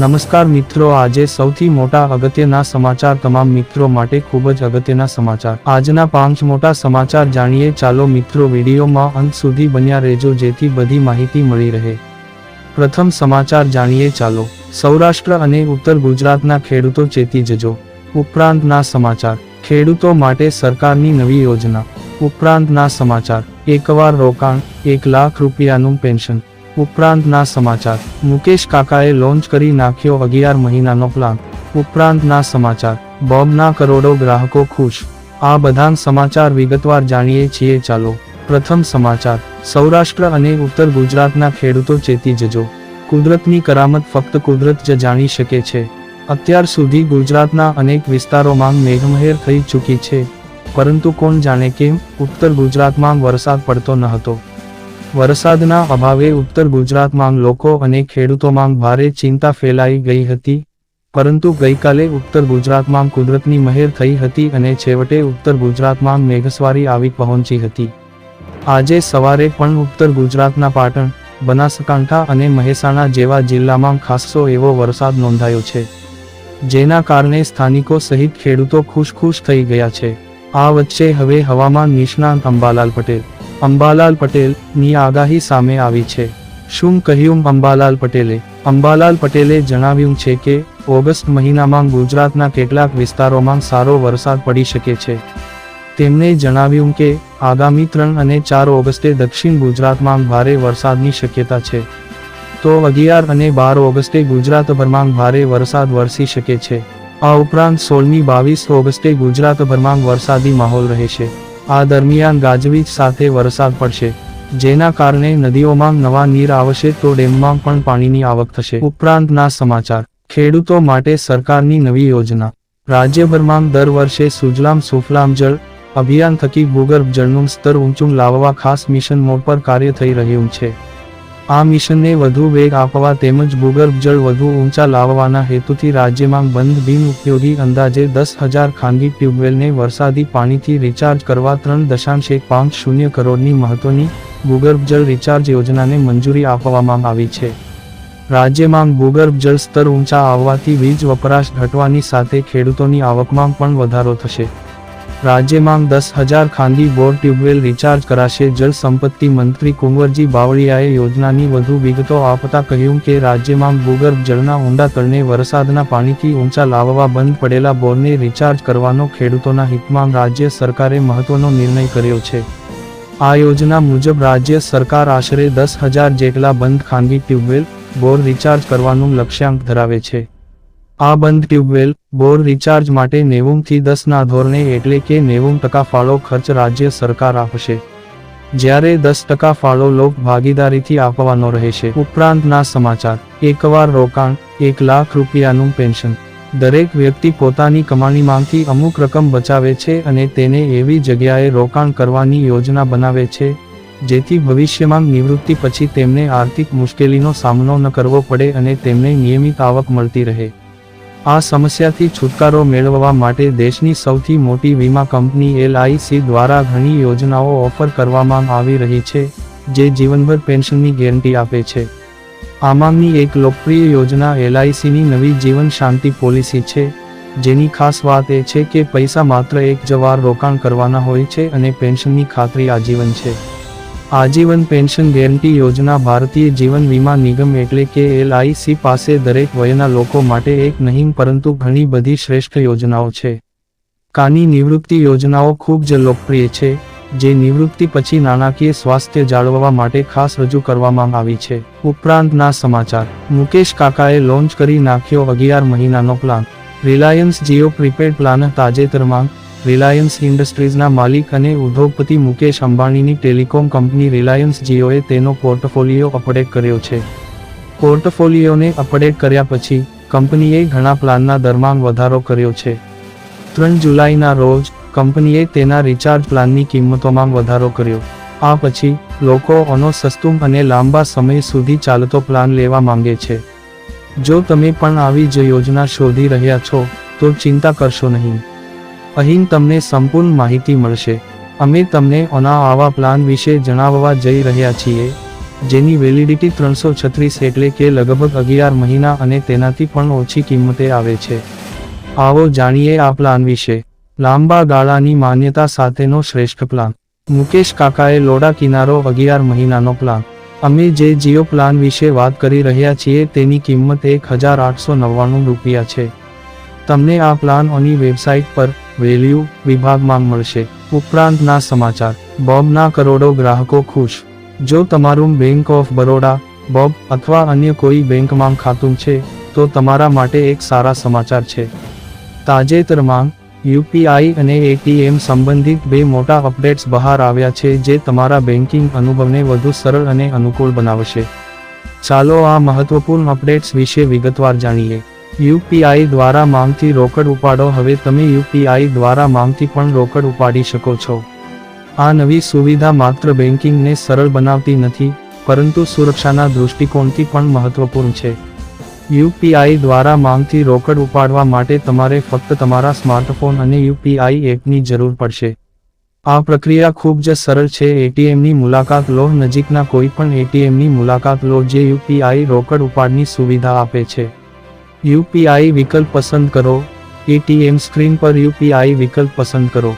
નમસ્કાર મિત્રો, આજે સૌથી મોટા અગત્યના સમાચાર તમામ મિત્રો માટે ખૂબ જ અગત્યના સમાચાર. આજના 5 મોટા સમાચાર જાણીએ. ચાલો મિત્રો, વિડીયોમાં અંત સુધી બન્યા રહેજો જેથી બધી માહિતી મળી રહે. પ્રથમ સમાચાર જાણીએ. ચાલો, સૌરાષ્ટ્ર અને ઉત્તર ગુજરાતના ખેડૂતો ચેતી જજો. ઉપરાંતના સમાચાર, ખેડૂતો માટે સરકારની નવી યોજના. ઉપરાંતના સમાચાર, એકવાર રોકાણ, 1 લાખ રૂપિયાનું પેન્શન. ઉપરાંતના સમાચાર, મુકેશ કાકાએ લોન્ચ કરી નાખ્યો 11 મહિનાનો પ્લાન. ઉપરાંતના સમાચાર, બોબના કરોડો ગ્રાહકો ખુશ. આ બધા સમાચાર વિગતવાર જાણીએ છીએ. ચાલો, પ્રથમ સમાચાર, સૌરાષ્ટ્ર અને ઉત્તર ગુજરાતના ખેડૂતો ચેતી જજો. કુદરતની કરામત ફક્ત કુદરત જ જાણી શકે છે. અત્યાર સુધી ગુજરાતના અનેક વિસ્તારોમાં મેઘમહેર થઈ ચૂકી છે, પરંતુ કોણ જાણે કેમ ઉત્તર ગુજરાતમાં વરસાદ પડતો ન હતો. વરસાદના અભાવે ઉત્તર ગુજરાતમાં લોકો અને ખેડૂતોમાં ભારે ચિંતા ફેલાઈ ગઈ હતી, પરંતુ ગઈકાલે ઉત્તર ગુજરાતમાં કુદરતની મહેર થઈ હતી અને છેવટે ઉત્તર ગુજરાતમાં મેઘસવારી આવી પહોંચી હતી. આજે સવારે પણ ઉત્તર ગુજરાતના પાટણ, બનાસકાંઠા અને મહેસાણા જેવા જિલ્લામાં ખાસ્સો એવો વરસાદ નોંધાયો છે, જેના કારણે સ્થાનિકો સહિત ખેડૂતો ખુશ થઈ ગયા છે. આ વચ્ચે હવે હવામાન નિષ્ણાંત અંબાલાલ પટેલની આગાહી સામે આવી છે. શું કહ્યું અંબાલાલ પટેલે? અંબાલાલ પટેલે જણાવ્યું છે કે ઓગસ્ટ મહિનામાં ગુજરાતના કેટલાક વિસ્તારોમાં સારો વરસાદ પડી શકે છે. તેમણે જણાવ્યું કે આગામી 3 અને 4 ઓગસ્ટે દક્ષિણ ગુજરાતમાં ભારે વરસાદની શક્યતા છે, તો 11 અને 12 ઓગસ્ટે ગુજરાતભરમાં ભારે વરસાદ વરસી શકે છે. આ ઉપરાંત 16મી 22 ઓગસ્ટે ગુજરાતભરમાં વરસાદી માહોલ રહેશે. આ દરમિયાન ગાજવીજ સાથે વરસાદ પડશે, જેના કારણે નદીઓમાં નવા નીર આવશે તો ડેમમાં પણ પાણીની આવક થશે. ઉપરાંતના સમાચાર, ખેડૂતો માટે સરકારની નવી યોજના. રાજ્યભરમાં દર વર્ષે સુજલામ સુફલામ જળ અભિયાન થકી ભૂગર્ભ જળનું સ્તર ઊંચું લાવવા ખાસ મિશન મોડ પર કાર્ય થઈ રહ્યું છે. આ મિશનને વધુ વેગ આપવા તેમજ ભૂગર્ભ જળ વધુ ઊંચા લાવવાના હેતુથી રાજ્યમાં બંધ બિનઉપયોગી અંદાજે 10,000 ખાનગી ટ્યુબવેલને વરસાદી પાણીથી રિચાર્જ કરવા 3.150 કરોડની મહત્વની ભૂગર્ભ જળ રિચાર્જ યોજનાને મંજૂરી આપવામાં આવી છે. રાજ્યમાં ભૂગર્ભ જળ સ્તર ઊંચા આવવાથી વીજ વપરાશ ઘટવાની સાથે ખેડૂતોની આવકમાં પણ વધારો થશે. રાજ્યમાં 10,000 ખાનગી બોર ટ્યુબવેલ રિચાર્જ કરાશે. જળ સંપત્તિ મંત્રી કુંવરજી બાવળિયાએ યોજનાની વધુ વિગતો આપતા કહ્યું કે રાજ્યમાં ભૂગર્ભ જળના ઊંડા તળને વરસાદના પાણીથી ઊંચા લાવવા બંધ પડેલા બોરને રિચાર્જ કરવાનો ખેડૂતોના હિતમાં રાજ્ય સરકારે મહત્વનો નિર્ણય કર્યો છે. આ યોજના મુજબ રાજ્ય સરકાર આશરે 10,000 જેટલા બંધ ખાનગી ટ્યુબવેલ બોર રિચાર્જ કરવાનું લક્ષ્યાંક ધરાવે છે. આ બંધ ટ્યુબવેલ બોર રિચાર્જ માટે 90 થી 10 ના ધોરણે એટલે કે 90% ફાળો ખર્ચ રાજ્ય સરકાર આપશે, જ્યારે 10% ફાળો લોક ભાગીદારીથી આપવાનો રહેશે. ઉપરાંતના સમાચાર, એકવાર રોકાણ, 1 લાખ રૂપિયાનું પેન્શન. દરેક વ્યક્તિ પોતાની કમાણીમાંથી અમુક રકમ બચાવે છે અને તેને એવી જગ્યાએ રોકાણ કરવાની યોજના બનાવે છે જેથી ભવિષ્યમાં નિવૃત્તિ પછી તેમને આર્થિક મુશ્કેલીનો સામનો ન કરવો પડે અને તેમને નિયમિત આવક મળતી રહે. આ સમસ્યાથી છુટકારો મેળવવા માટે દેશની સૌથી મોટી વીમા કંપની LIC દ્વારા ઘણી યોજનાઓ ઓફર કરવામાં આવી રહી છે, જે જીવનભર પેન્શનની ગેરંટી આપે છે. આમાંની એક લોકપ્રિય યોજના LICની નવી જીવન શાંતિ પોલિસી છે, જેની ખાસ વાત એ છે કે પૈસા માત્ર એક જ વાર રોકાણ કરવાના હોય છે અને પેન્શનની ખાતરી આજીવન છે. આજીવન પેન્શન ગેરંટી યોજના ભારતીય જીવન વીમા નિગમ એટલે કે LIC પાસે દરેક વયના લોકો માટે એક નહીં પરંતુ ઘણી બધી શ્રેષ્ઠ યોજનાઓ છે. કાની નિવૃત્તિ યોજનાઓ ખૂબ જ લોકપ્રિય છે, જે નિવૃત્તિ પછી નાણાકીય સ્વાસ્થ્ય જાળવવા માટે ખાસ રજૂ કરવામાં આવી છે. ઉપરાંતના સમાચાર, મુકેશ કાકાએ લોન્ચ કરી નાખ્યો 11 મહિનાનો plan. Reliance Jio prepaid plan. તાજેતરમાં રિલાયન્સ ઇન્ડસ્ટ્રીઝના માલિક અને ઉદ્યોગપતિ Mukesh અંબાણીની telecom company Reliance GOA તેનો પોર્ટફોલિયો અપડેટ કર્યો છે. પોર્ટફોલિયોને અપડેટ કર્યા પછી કંપનીએ ઘણા પ્લાનના દરમાં વધારો કર્યો છે. 3 જુલાઈના રોજ કંપનીએ તેના રિચાર્જ પ્લાનની કિંમતોમાં વધારો કર્યો. આ પછી લોકો આનો સસ્તું અને લાંબા સમય સુધી ચાલતો પ્લાન લેવા માંગે છે. જો તમે પણ આવી જ યોજના શોધી રહ્યા છો તો ચિંતા કરશો નહીં. અહીં તમને સંપૂર્ણ માહિતી મળશે. અમે તમને આવા પ્લાન વિશે જણાવવા જઈ રહ્યા છીએ, જેની વેલિડિટી 336 એટલે કે લગભગ 11 મહિના અને તેનાથી પણ ઓછી કિંમતે આવે છે. આવો જાણીએ આ પ્લાન વિશે. લાંબા ગાળાની માન્યતા સાથેનો શ્રેષ્ઠ પ્લાન. મુકેશ કાકાએ લોડા કિનારો 11 મહિનાનો પ્લાન. અમે જે જીઓ પ્લાન વિશે વાત કરી રહ્યા છીએ તેની કિંમત 1899 રૂપિયા છે. તમને આ પ્લાન ઓની વેબસાઇટ પર વેલ્યુ વિભાગમાં મળશે. ઉપરાંતના સમાચાર. બોબના કરોડો ગ્રાહકો ખુશ. જો તમારું બેંક ઓફ બરોડા, બોબ અથવા અન્ય કોઈ બેંકમાં ખાતું છે તો તમારા માટે એક સારા સમાચાર છે. તાજેતરમાં યુપીઆઈ અને એટીએમ સંબંધિત બે મોટા અપડેટ્સ બહાર આવ્યા છે જે તમારા બેન્કિંગ અનુભવને વધુ સરળ અને અનુકૂળ બનાવશે. ચાલો આ મહત્વપૂર્ણ અપડેટ્સ વિશે વિગતવાર જાણીએ. યુપીઆઈ દ્વારા માંગથી રોકડ ઉપાડો. હવે તમે યુપીઆઈ દ્વારા માંગથી પણ રોકડ ઉપાડી શકો છો. આ નવી સુવિધા માત્ર બેન્કિંગને સરળ બનાવતી નથી, પરંતુ સુરક્ષાના દૃષ્ટિકોણથી પણ મહત્વપૂર્ણ છે. યુપીઆઈ દ્વારા માંગથી રોકડ ઉપાડવા માટે તમારે ફક્ત તમારા સ્માર્ટફોન અને યુપીઆઈ એપની જરૂર પડશે. આ પ્રક્રિયા ખૂબ જ સરળ છે. એટીએમની મુલાકાત લો. નજીકના કોઈપણ એટીએમની મુલાકાત લો જે યુપીઆઈ રોકડ ઉપાડની સુવિધા આપે છે. યુપીઆઈ વિકલ્પ પસંદ કરો. એટીએમ સ્ક્રીન પર યુપીઆઈ વિકલ્પ પસંદ કરો.